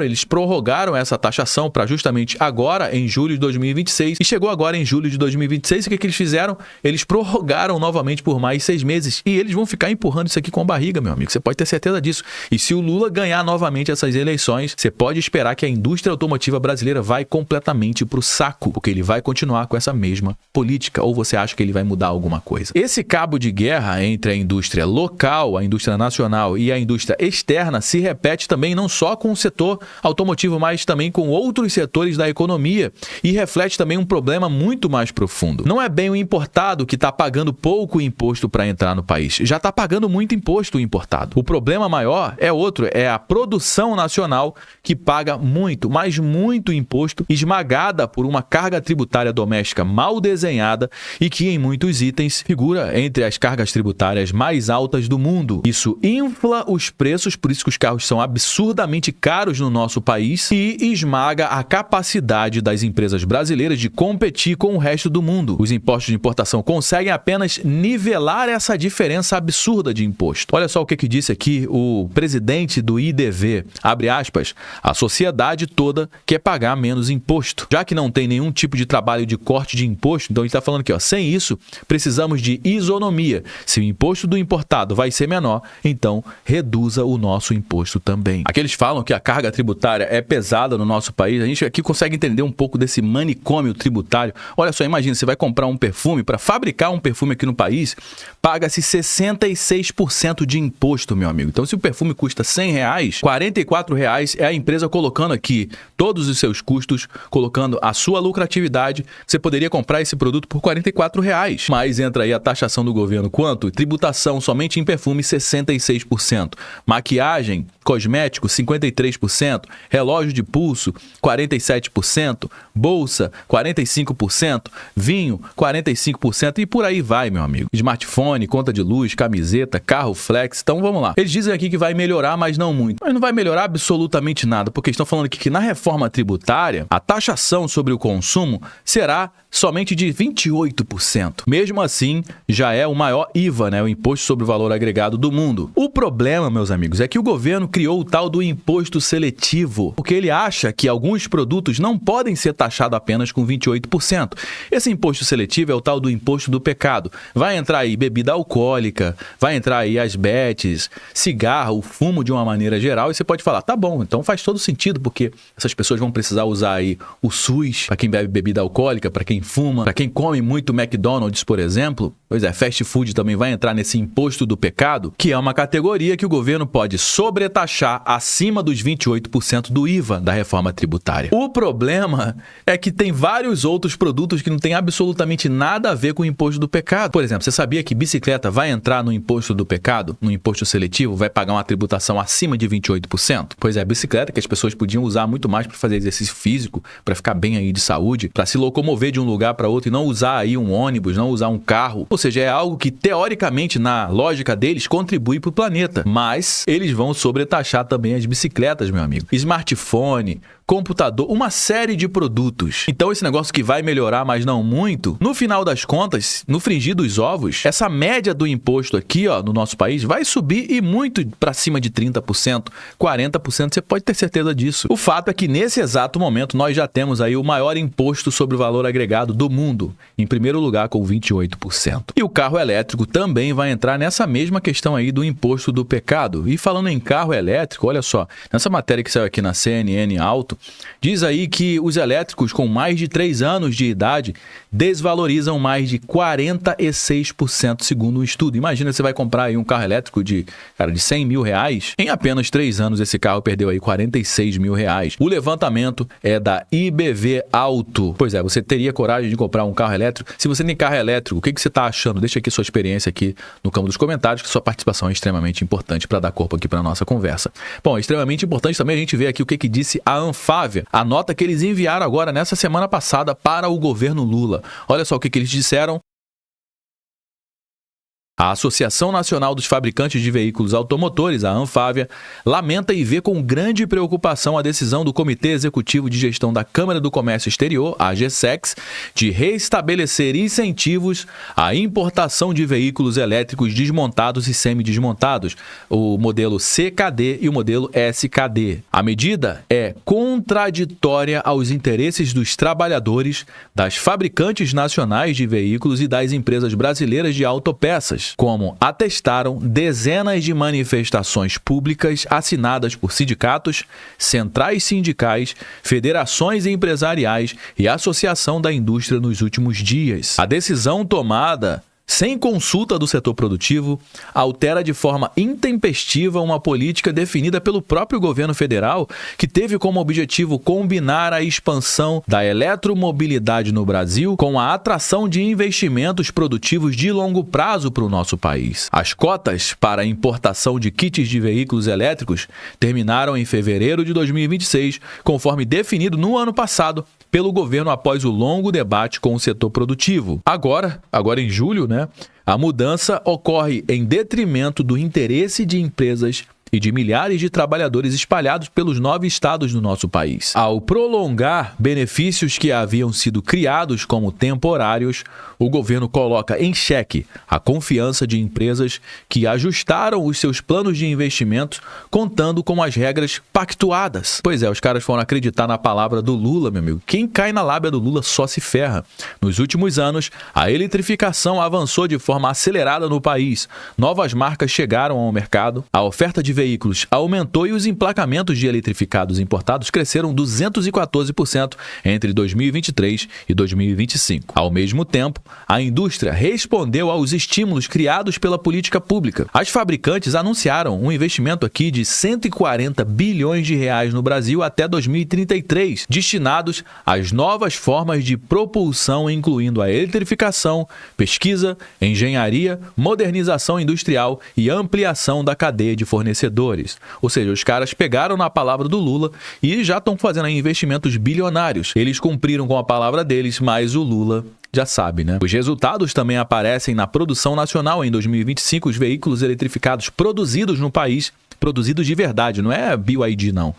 S16: eles prorrogaram essa taxação para justamente agora, em julho de 2026, e chegou agora em julho de 2026, e o que eles fizeram? Eles prorrogaram novamente por mais 6 meses, e eles vão ficar empurrando isso aqui com a barriga, meu amigo, você pode ter certeza disso. E se o Lula ganhar novamente essas eleições, você pode esperar que a indústria automotiva brasileira vai completamente pro saco, porque ele vai continuar com essa mesma política, ou você acha que ele vai mudar alguma coisa? Esse cabo de guerra entre a indústria local, a indústria nacional e a indústria externa se repete também não só com o setor automotivo, mas também com outros setores da economia, e reflete também um problema muito mais profundo. Não é bem o importado que está pagando pouco imposto para entrar no país, já está pagando muito imposto o importado. O problema maior é outro, é a produção nacional que paga muito, mas muito imposto, esmagada por uma carga tributária doméstica mal desenhada e que em muitos itens figura entre as cargas tributárias mais altas do mundo. Isso infla os preços, por isso que os carros são absurdamente caros no nosso país, e esmaga a capacidade das empresas brasileiras de competir com o resto do mundo. Os impostos de importação conseguem apenas nivelar essa diferença absurda de imposto. Olha só o que disse aqui o presidente do IDV, abre aspas, a sociedade toda quer pagar menos imposto. Já que não tem nenhum tipo de trabalho de corte de imposto, então a gente está falando aqui, ó, sem isso, precisamos de isonomia. Se o imposto do importado vai ser menor, então reduza o nosso imposto também. Aqui eles falam que a carga tributária é pesada no nosso país, a gente aqui consegue entender um pouco desse manicômio tributário. Olha só, imagina, você vai comprar um perfume, para fabricar um perfume aqui no país, paga-se 66% de imposto, meu amigo. Então, se o perfume custa R$100, R$44 é a empresa colocando aqui todos os seus custos, colocando a sua lucratividade. Você poderia comprar esse produto por R$44. Mas entra aí a taxação do governo. Quanto? Tributação somente em perfume, 66%. Maquiagem, cosmético, 53%. Relógio de pulso, 47%. Bolsa, 45%. Vinho, 45%. E por aí vai, meu amigo. Smartphone, conta de luz, camiseta, carro flex. Então vamos lá. Eles dizem aqui que vai melhorar, mas não muito. Mas não vai melhorar absolutamente nada, porque estão falando aqui que na reforma tributária, a taxação sobre o consumo será somente de 28%. Mesmo assim, já é o maior IVA, né, o Imposto sobre o Valor Agregado do mundo. O problema, meus amigos, é que o governo criou o tal do imposto seletivo, porque ele acha que alguns produtos não podem ser taxados apenas com 28%. Esse imposto seletivo é o tal do imposto do pecado. Vai entrar aí bebida alcoólica, vai entrar aí as betes, cigarro, o fumo de uma maneira geral, e você pode falar, tá bom, então faz todo sentido, porque essas pessoas vão precisar usar aí o SUS para quem bebe bebida alcoólica, para quem fuma, para quem come muito McDonald's, por exemplo. Pois é, fast food também vai entrar nesse imposto do pecado, que é uma categoria que o governo pode sobretaxar acima dos 28% do IVA da reforma tributária. O problema é que tem vários outros produtos que não tem absolutamente nada a ver com o imposto do pecado. Por exemplo, você sabia que bicicleta vai entrar no imposto do pecado, no imposto seletivo, vai pagar uma tributação acima de 28%? Pois é, bicicleta que as pessoas podiam usar muito mais para fazer exercício físico, para ficar bem aí de saúde, para se locomover de um lugar para outro e não usar aí um ônibus, não usar um carro. Ou seja, é algo que teoricamente, na lógica deles, contribui para o planeta. Mas eles vão sobretaxar também as bicicletas, meu amigo. Smartphone, computador, uma série de produtos. Então esse negócio que vai melhorar, mas não muito, no final das contas, no frigir dos ovos, essa média do imposto aqui, ó, no nosso país, vai subir e muito para cima de 30%, 40%, você pode ter certeza disso. O fato é que nesse exato momento nós já temos aí o maior imposto sobre o valor agregado do mundo, em primeiro lugar com 28%. E o carro elétrico também vai entrar nessa mesma questão aí do imposto do pecado. E falando em carro elétrico, olha só, nessa matéria que saiu aqui na CNN Auto, diz aí que os elétricos com mais de 3 anos de idade desvalorizam mais de 46%, segundo um estudo. Imagina, você vai comprar aí um carro elétrico de 100 mil reais, em apenas 3 anos esse carro perdeu aí 46 mil reais. O levantamento é da IBV Auto. Pois é, você teria coragem de comprar um carro elétrico? Se você tem carro elétrico, o que você está achando? Deixa aqui sua experiência aqui no campo dos comentários, que sua participação é extremamente importante para dar corpo aqui para a nossa conversa. Bom, é extremamente importante também a gente ver aqui o que disse a Anfávia, a nota que eles enviaram agora nessa semana passada para o governo Lula. Olha só o que eles disseram. A Associação Nacional dos Fabricantes de Veículos Automotores, a Anfávia, lamenta e vê com grande preocupação a decisão do Comitê Executivo de Gestão da Câmara do Comércio Exterior, a AGESEX, de reestabelecer incentivos à importação de veículos elétricos desmontados e semidesmontados, o modelo CKD e o modelo SKD. A medida é contraditória aos interesses dos trabalhadores, das fabricantes nacionais de veículos e das empresas brasileiras de autopeças, como atestaram dezenas de manifestações públicas assinadas por sindicatos, centrais sindicais, federações empresariais e associação da indústria nos últimos dias. A decisão tomada sem consulta do setor produtivo, altera de forma intempestiva uma política definida pelo próprio governo federal, que teve como objetivo combinar a expansão da eletromobilidade no Brasil com a atração de investimentos produtivos de longo prazo para o nosso país. As cotas para a importação de kits de veículos elétricos terminaram em fevereiro de 2026, conforme definido no ano passado pelo governo após o longo debate com o setor produtivo. Agora em julho, a mudança ocorre em detrimento do interesse de empresas e de milhares de trabalhadores espalhados pelos 9 estados do nosso país. Ao prolongar benefícios que haviam sido criados como temporários, o governo coloca em xeque a confiança de empresas que ajustaram os seus planos de investimento contando com as regras pactuadas. Pois é, os caras foram acreditar na palavra do Lula, meu amigo. Quem cai na lábia do Lula só se ferra. Nos últimos anos, a eletrificação avançou de forma acelerada no país. Novas marcas chegaram ao mercado, a oferta de veículos aumentou e os emplacamentos de eletrificados importados cresceram 214% entre 2023 e 2025. Ao mesmo tempo, a indústria respondeu aos estímulos criados pela política pública. As fabricantes anunciaram um investimento aqui de 140 bilhões de reais no Brasil até 2033, destinados às novas formas de propulsão, incluindo a eletrificação, pesquisa, engenharia, modernização industrial e ampliação da cadeia de fornecedores. Ou seja, os caras pegaram na palavra do Lula e já estão fazendo aí investimentos bilionários. Eles cumpriram com a palavra deles, mas o Lula já sabe, Os resultados também aparecem na produção nacional. Em 2025, os veículos eletrificados produzidos no país, produzidos de verdade, não é BYD não,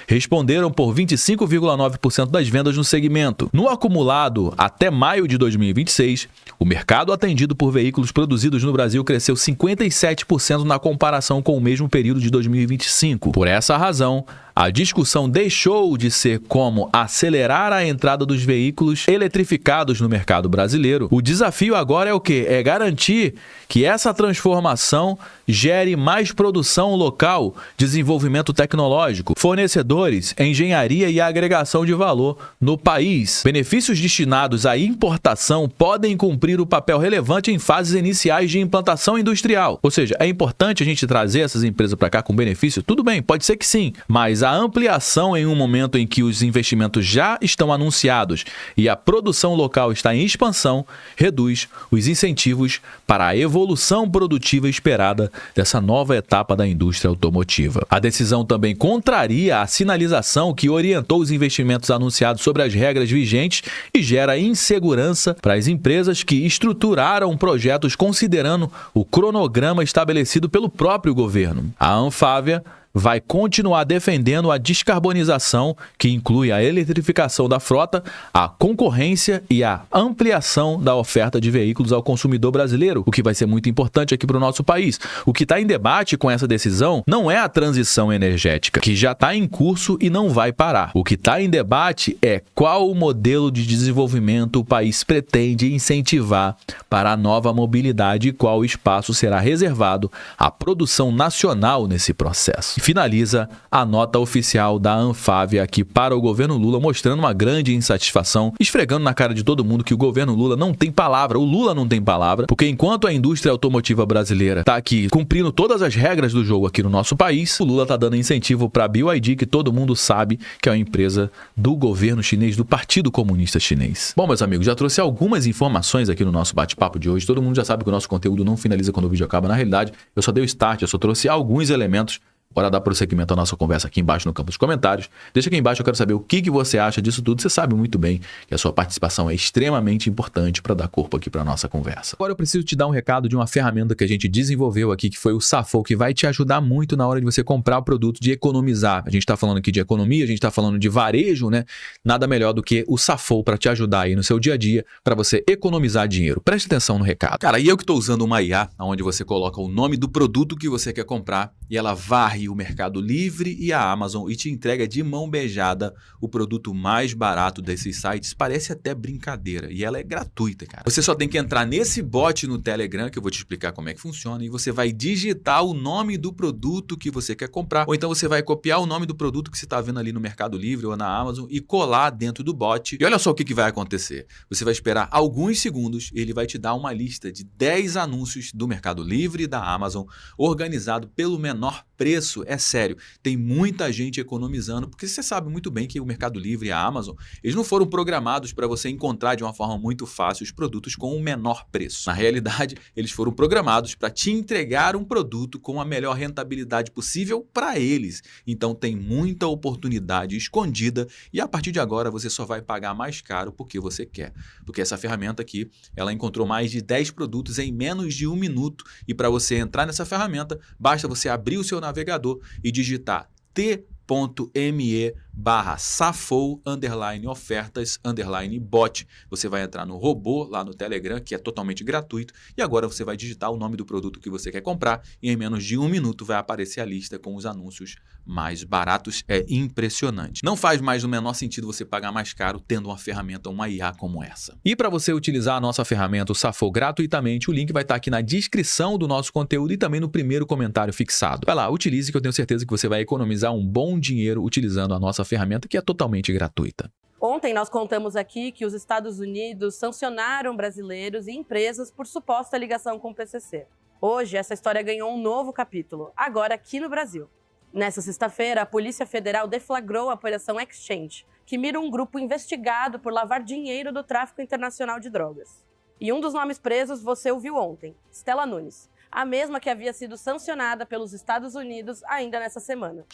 S16: responderam por 25,9% das vendas no segmento. No acumulado até maio de 2026, o mercado atendido por veículos produzidos no Brasil cresceu 57% na comparação com o mesmo período de 2025. Por essa razão, a discussão deixou de ser como acelerar a entrada dos veículos eletrificados no mercado brasileiro. O desafio agora é o quê? É garantir que essa transformação gere mais produção local, desenvolvimento tecnológico, fornecedores, engenharia e agregação de valor no país. Benefícios destinados à importação podem cumprir o papel relevante em fases iniciais de implantação industrial. Ou seja, é importante a gente trazer essas empresas para cá com benefício? Tudo bem, pode ser que sim, mas a ampliação em um momento em que os investimentos já estão anunciados e a produção local está em expansão, reduz os incentivos para a evolução produtiva esperada dessa nova etapa da indústria automotiva. A decisão também contraria a sinalização que orientou os investimentos anunciados sobre as regras vigentes e gera insegurança para as empresas que estruturaram projetos considerando o cronograma estabelecido pelo próprio governo. A Anfávia vai continuar defendendo a descarbonização, que inclui a eletrificação da frota, a concorrência e a ampliação da oferta de veículos ao consumidor brasileiro, o que vai ser muito importante aqui para o nosso país. O que está em debate com essa decisão não é a transição energética, que já está em curso e não vai parar. O que está em debate é qual o modelo de desenvolvimento o país pretende incentivar para a nova mobilidade e qual espaço será reservado à produção nacional nesse processo. finaliza a nota oficial da Anfávia aqui para o governo Lula, mostrando uma grande insatisfação, esfregando na cara de todo mundo que o governo Lula não tem palavra, o Lula não tem palavra, porque enquanto a indústria automotiva brasileira está aqui cumprindo todas as regras do jogo aqui no nosso país, o Lula está dando incentivo para a BYD, que todo mundo sabe que é uma empresa do governo chinês, do Partido Comunista Chinês. Bom, meus amigos, já trouxe algumas informações aqui no nosso bate-papo de hoje. Todo mundo já sabe que o nosso conteúdo não finaliza quando o vídeo acaba. Na realidade, eu só dei o start, eu só trouxe alguns elementos. Bora dar prosseguimento à nossa conversa aqui embaixo no campo dos comentários. Deixa aqui embaixo, eu quero saber o que você acha disso tudo. Você sabe muito bem que a sua participação é extremamente importante para dar corpo aqui para a nossa conversa. Agora eu preciso te dar um recado de uma ferramenta que a gente desenvolveu aqui, que foi o Safou, que vai te ajudar muito na hora de você comprar o produto, de economizar. A gente está falando aqui de economia, a gente está falando de varejo, né? Nada melhor do que o Safou para te ajudar aí no seu dia a dia, para você economizar dinheiro. Preste atenção no recado. Cara, e eu que estou usando uma IA, onde você coloca o nome do produto que você quer comprar e ela varre o Mercado Livre e a Amazon e te entrega de mão beijada o produto mais barato desses sites. Parece até brincadeira e ela é gratuita, cara. Você só tem que entrar nesse bot no Telegram, que eu vou te explicar como é que funciona, e você vai digitar o nome do produto que você quer comprar, ou então você vai copiar o nome do produto que você está vendo ali no Mercado Livre ou na Amazon e colar dentro do bot. E olha só o que vai acontecer. Você vai esperar alguns segundos e ele vai te dar uma lista de 10 anúncios do Mercado Livre e da Amazon, organizado pelo menor preço. É sério, tem muita gente economizando, porque você sabe muito bem que o Mercado Livre e a Amazon, eles não foram programados para você encontrar de uma forma muito fácil os produtos com o menor preço. Na realidade, eles foram programados para te entregar um produto com a melhor rentabilidade possível para eles. Então tem muita oportunidade escondida e a partir de agora você só vai pagar mais caro porque você quer. Porque essa ferramenta aqui, ela encontrou mais de 10 produtos em menos de 1 minuto e para você entrar nessa ferramenta, basta você abrir o seu navegador e digitar t.me/safou_ofertas_bot. Você vai entrar no robô lá no Telegram, que é totalmente gratuito, e agora você vai digitar o nome do produto que você quer comprar e em menos de 1 minuto vai aparecer a lista com os anúncios mais baratos. É impressionante. Não faz mais o menor sentido você pagar mais caro tendo uma ferramenta, uma IA como essa. E para você utilizar a nossa ferramenta, o Safou, gratuitamente, o link vai estar aqui na descrição do nosso conteúdo e também no primeiro comentário fixado. Vai lá, utilize, que eu tenho certeza que você vai economizar um bom dinheiro utilizando a nossa ferramenta, que é totalmente gratuita.
S17: Ontem nós contamos aqui que os Estados Unidos sancionaram brasileiros e empresas por suposta ligação com o PCC. Hoje, essa história ganhou um novo capítulo, agora aqui no Brasil. Nessa sexta-feira, a Polícia Federal deflagrou a Operação Exchange, que mira um grupo investigado por lavar dinheiro do tráfico internacional de drogas. E um dos nomes presos você ouviu ontem, Stella Nunes, a mesma que havia sido sancionada pelos Estados Unidos ainda nessa semana.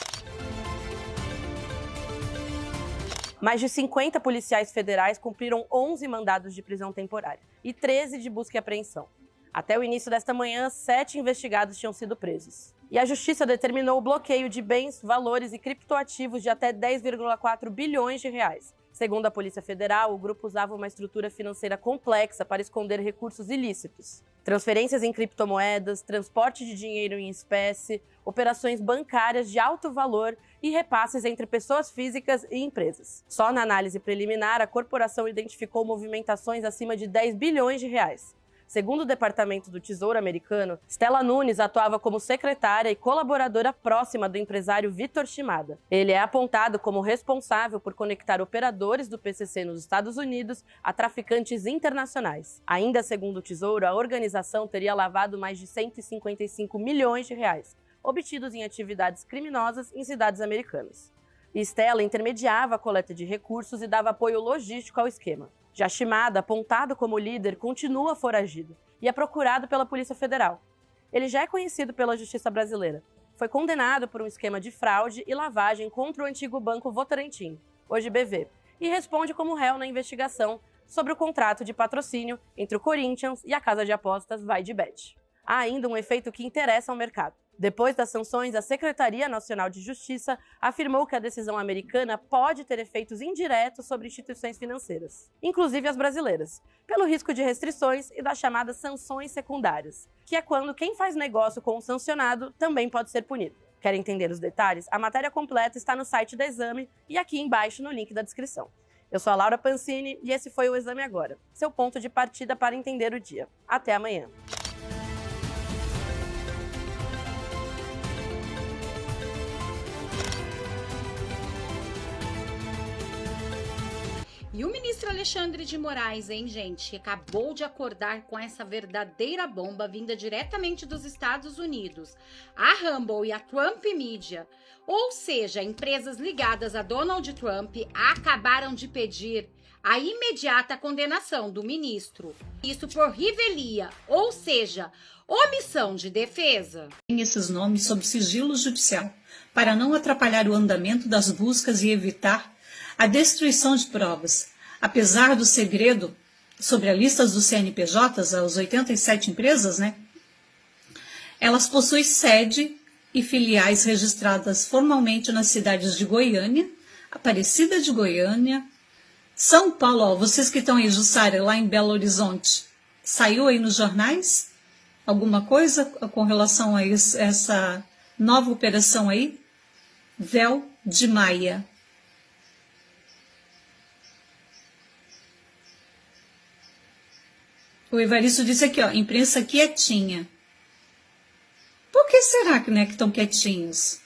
S17: Mais de 50 policiais federais cumpriram 11 mandados de prisão temporária e 13 de busca e apreensão. Até o início desta manhã, 7 investigados tinham sido presos. E a Justiça determinou o bloqueio de bens, valores e criptoativos de até 10,4 bilhões de reais. Segundo a Polícia Federal, o grupo usava uma estrutura financeira complexa para esconder recursos ilícitos. Transferências em criptomoedas, transporte de dinheiro em espécie, operações bancárias de alto valor e repasses entre pessoas físicas e empresas. Só na análise preliminar, a corporação identificou movimentações acima de 10 bilhões de reais. Segundo o Departamento do Tesouro americano, Stella Nunes atuava como secretária e colaboradora próxima do empresário Vitor Shimada. Ele é apontado como responsável por conectar operadores do PCC nos Estados Unidos a traficantes internacionais. Ainda segundo o Tesouro, a organização teria lavado mais de 155 milhões de reais, obtidos em atividades criminosas em cidades americanas. E Stella intermediava a coleta de recursos e dava apoio logístico ao esquema. Já Shimada, apontado como líder, continua foragido e é procurado pela Polícia Federal. Ele já é conhecido pela Justiça brasileira. Foi condenado por um esquema de fraude e lavagem contra o antigo Banco Votorantim, hoje BV, e responde como réu na investigação sobre o contrato de patrocínio entre o Corinthians e a casa de apostas Vai de Bet. Há ainda um efeito que interessa ao mercado. Depois das sanções, a Secretaria Nacional de Justiça afirmou que a decisão americana pode ter efeitos indiretos sobre instituições financeiras, inclusive as brasileiras, pelo risco de restrições e das chamadas sanções secundárias, que é quando quem faz negócio com o sancionado também pode ser punido. Quer entender os detalhes? A matéria completa está no site da Exame e aqui embaixo no link da descrição. Eu sou a Laura Pancini e esse foi o Exame Agora, seu ponto de partida para entender o dia. Até amanhã.
S18: E o ministro Alexandre de Moraes, hein, gente, que acabou de acordar com essa verdadeira bomba vinda diretamente dos Estados Unidos. A Rumble e a Trump Media, ou seja, empresas ligadas a Donald Trump, acabaram de pedir a imediata condenação do ministro. Isso por revelia, ou seja, omissão de defesa.
S19: Esses nomes sob sigilo judicial, para não atrapalhar o andamento das buscas e evitar a destruição de provas. Apesar do segredo sobre a lista dos CNPJs, as 87 empresas, né? Elas possuem sede e filiais registradas formalmente nas cidades de Goiânia, Aparecida de Goiânia, São Paulo. Ó, vocês que estão aí, Jussara, lá em Belo Horizonte, saiu aí nos jornais alguma coisa com relação a essa nova operação aí? Véu de Maia. O Evaristo disse aqui, ó, imprensa quietinha. Por que será que, né, que estão quietinhos?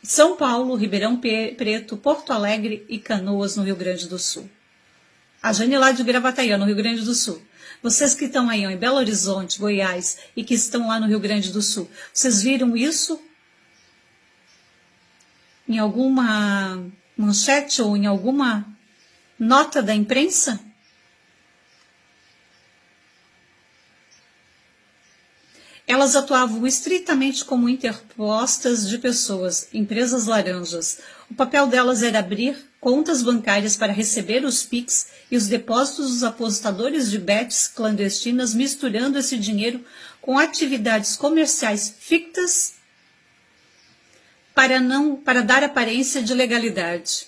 S19: São Paulo, Ribeirão Preto, Porto Alegre e Canoas, no Rio Grande do Sul. A Jane lá de Gravataí, no Rio Grande do Sul. Vocês que estão aí, ó, em Belo Horizonte, Goiás, e que estão lá no Rio Grande do Sul, vocês viram isso em alguma manchete ou em alguma nota da imprensa? Elas atuavam estritamente como interpostas de pessoas, empresas laranjas. O papel delas era abrir contas bancárias para receber os PIX e os depósitos dos apostadores de bets clandestinas, misturando esse dinheiro com atividades comerciais fictas para dar aparência de legalidade.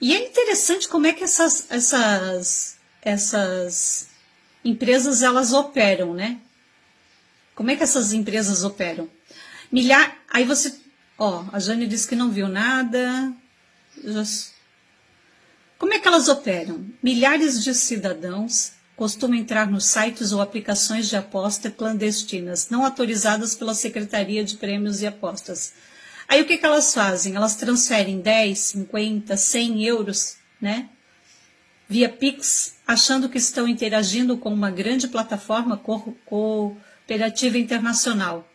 S19: E é interessante como é que essas empresas elas operam, né? Como é que essas empresas operam? Aí você... Ó, a Jane disse que não viu nada. Como é que elas operam? Milhares de cidadãos costumam entrar nos sites ou aplicações de aposta clandestinas, não autorizadas pela Secretaria de Prêmios e Apostas. Aí o que elas fazem? Elas transferem 10, 50, 100 euros, né? Via Pix, achando que estão interagindo com uma grande plataforma cooperativa internacional.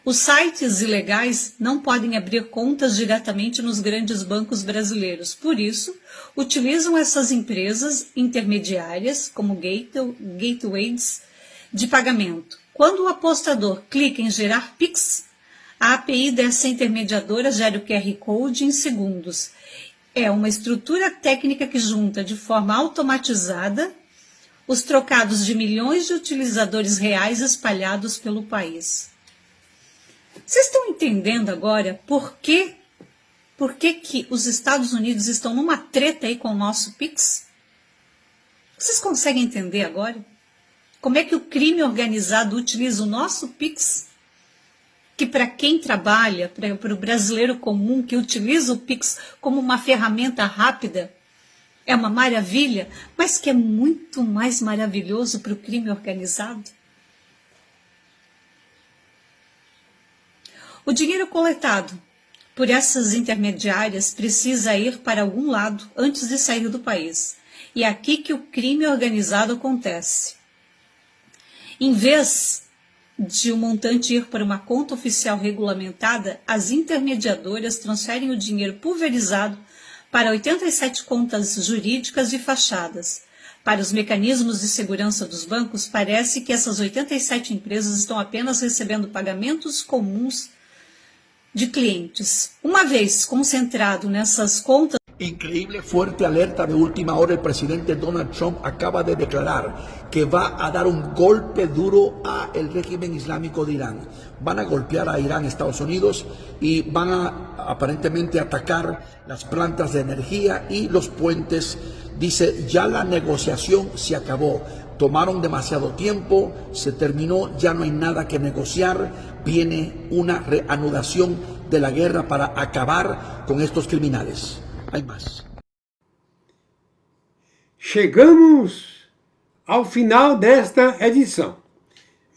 S19: Os sites ilegais não podem abrir contas diretamente nos grandes bancos brasileiros. Por isso, utilizam essas empresas intermediárias como gateways de pagamento. Quando o apostador clica em gerar Pix, a API dessa intermediadora gera o QR Code em segundos. É uma estrutura técnica que junta de forma automatizada os trocados de milhões de utilizadores reais espalhados pelo país. Vocês estão entendendo agora por que os Estados Unidos estão numa treta aí com o nosso Pix? Vocês conseguem entender agora? Como é que o crime organizado utiliza o nosso Pix? Que para quem trabalha, para o brasileiro comum que utiliza o Pix como uma ferramenta rápida, é uma maravilha, mas que é muito mais maravilhoso para o crime organizado. O dinheiro coletado por essas intermediárias precisa ir para algum lado antes de sair do país. E é aqui que o crime organizado acontece. Em vez de o montante ir para uma conta oficial regulamentada, as intermediadoras transferem o dinheiro pulverizado para 87 contas jurídicas de fachadas. Para os mecanismos de segurança dos bancos, parece que essas 87 empresas estão apenas recebendo pagamentos comuns de clientes. Uma vez concentrado nessas contas...
S20: Increíble fuerte alerta de última hora. El presidente Donald Trump acaba de declarar que va a dar un golpe duro al régimen islámico de Irán. Van a golpear a Irán, Estados Unidos, y van a aparentemente atacar las plantas de energía y los puentes. Dice, ya la negociación se acabó. Tomaron demasiado tiempo, se terminó, ya no hay nada que negociar. Viene una reanudación de la guerra para acabar con estos criminales. Hay más.
S1: Chegamos ao final desta edição.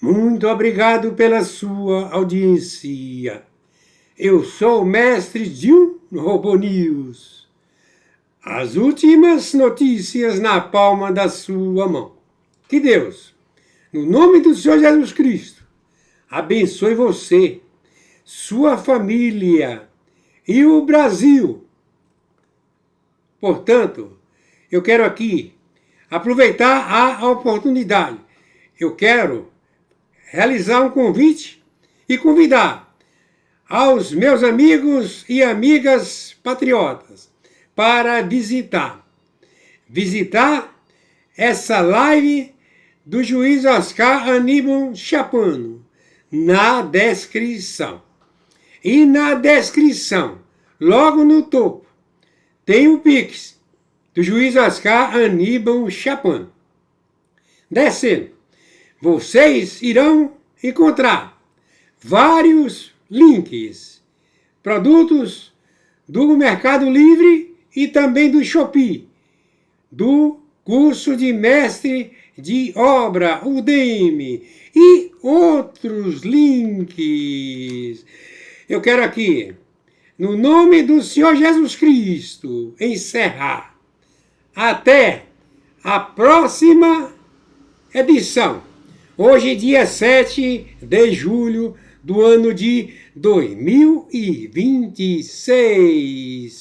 S1: Muito obrigado pela sua audiência. Eu sou o mestre Jim Robô News. as últimas notícias na palma da sua mão. Que Deus, no nome do Senhor Jesus Cristo, abençoe você, sua família e o Brasil. Portanto, eu quero aqui aproveitar a oportunidade. Eu quero realizar um convite e convidar aos meus amigos e amigas patriotas para visitar essa live do juiz Oscar Aníbal Chapano na descrição. E na descrição, logo no topo, tem o Pix do juiz Oscar Aníbal Chapano. Descendo, vocês irão encontrar vários links, produtos do Mercado Livre e também do Shopee, do curso de mestre de obra, Udemy, e outros links. Eu quero aqui, no nome do Senhor Jesus Cristo, encerrar. Até a próxima edição. Hoje, dia 7 de julho do ano de 2026.